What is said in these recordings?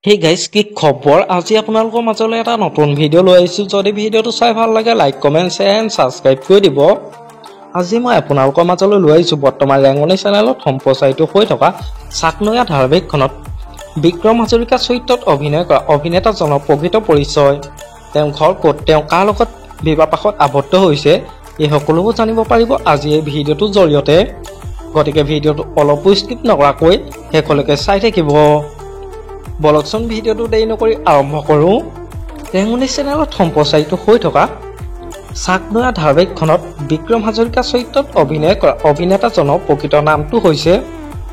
Hey guys, কি খবৰ আজি আপোনালোকৰ মাজলৈ এটা নতুন ভিডিঅ' লৈ আহিছো যদি ভিডিঅ'টো চাই ভাল লাগে like comment share and subscribe কৰি দিব আজি মই আপোনালোকৰ মাজলৈ লৈ আহিছো বৰ্তমান ৰেংগনি চেনেলত সম্প্ৰচাৰিত হৈ থকা চাকনৈয়া ধাৰাবাহিকখনত বিক্ৰম হাজৰিকা চৰিত্ৰত অভিনয় কৰা অভিনেতাজনৰ প্ৰকৃত পৰিচয় তেওঁ ঘৰ ক'ত তেওঁ কাৰ লগত বিবাহপাশত আবদ্ধ হৈছে এই সকলোবোৰ জানিব পাৰিব আজি এই ভিডিঅ'টোৰ জৰিয়তে গতিকে ভিডিঅ'টো অলপো স্কিপ নকৰাকৈ শেষলৈকে চাই থাকিব বলকচোন ভিডিঅ'টো দেৰি নকৰি আৰম্ভ কৰোঁ ৰেংগনি চেনেলত সম্প্ৰচাৰিত হৈ থকা চাকনৈয়া ধাৰাবাহিকখনত বিক্ৰম হাজৰিকা চৰিত্ৰত অভিনয় কৰা অভিনেতাজনৰ প্ৰকৃত নামটো হৈছে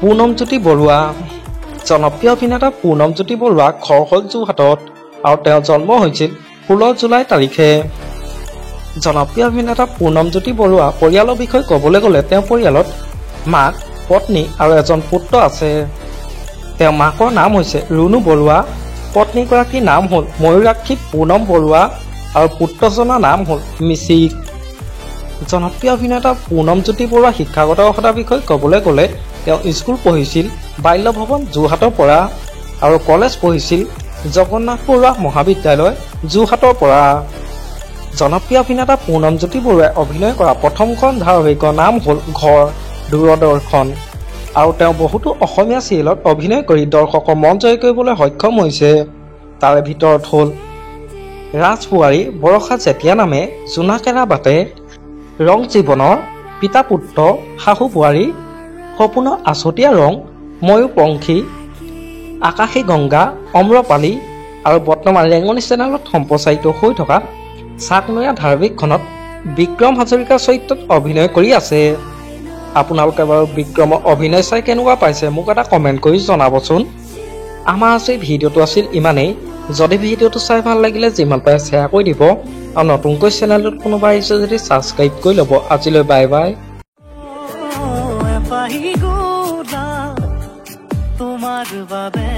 পুনমজ্যোতি বৰুৱা জনপ্ৰিয় অভিনেতা পুনমজ্যোতি বৰুৱা ঘৰ হ'ল যোৰহাটত আৰু তেওঁৰ জন্ম হৈছিল 16 জুলাই তাৰিখে জনপ্ৰিয় অভিনেতা পুনমজ্যোতি বৰুৱা পৰিয়ালৰ বিষয়ে ক'বলৈ গ'লে তেওঁৰ পৰিয়ালত মাক পত্নী আৰু এজন পুত্ৰ আছে তেওঁৰ মাকৰ নাম হৈছে ৰুণু বৰুৱা পত্নীগৰাকীৰ নাম হ'ল ময়ূৰাক্ষী পুনম বৰুৱা আৰু পুত্ৰজনৰ নাম হ'ল মিচিক জনপ্ৰিয় অভিনেতা পুনমজ্যোতি বৰুৱা শিক্ষাগত অৰ্হতাৰ বিষয়ে ক'বলৈ গ'লে তেওঁ স্কুল পঢ়িছিল বাল্য ভৱন যোৰহাটৰ পৰা আৰু কলেজ পঢ়িছিল জগন্নাথ বৰুৱা মহাবিদ্যালয় যোৰহাটৰ পৰা জনপ্ৰিয় অভিনেতা পুনমজ্যোতি বৰুৱাই অভিনয় কৰা প্ৰথমখন ধাৰাবাহিকৰ নাম হ'ল ঘৰ দূৰদৰ্শন আৰু তেওঁ বহুতো অসমীয়া চিৰিয়েলত অভিনয় কৰি দৰ্শকৰ মন জয় কৰিবলৈ সক্ষম হৈছে তাৰে ভিতৰত হ'ল ৰাজবোৱাৰী বৰষা যেতিয়া নামে জোনাকেৰা বাটে ৰং জীৱনৰ পিতা পুত্ৰ শাহু বোৱাৰী সপোনৰ আছতীয়া ৰং ময়ূৰপংখী আকাশী গংগা অম্ৰপালি আৰু বৰ্তমান ৰেংগনি চেনেলত সম্প্ৰচাৰিত হৈ থকা চাকনৈয়া ধাৰাবাহিকখনত বিক্ৰম হাজৰিকা চৰিত্ৰত অভিনয় কৰি আছে আপোনালোকে বাৰু বিক্ৰমৰ অভিনয় চাই কেনেকুৱা পাইছে মোক এটা কমেণ্ট কৰি জনাবচোন আমাৰ আজি ভিডিঅ'টো আছিল ইমানেই যদি ভিডিঅ'টো চাই ভাল লাগিলে যিমান পাৰে শ্বেয়াৰ কৰি দিব আৰু নতুনকৈ চেনেলটোত কোনোবা আহিছে যদি ছাবস্ক্ৰাইব কৰি ল'ব আজিলৈ বাই বাই তোমাৰ বাবে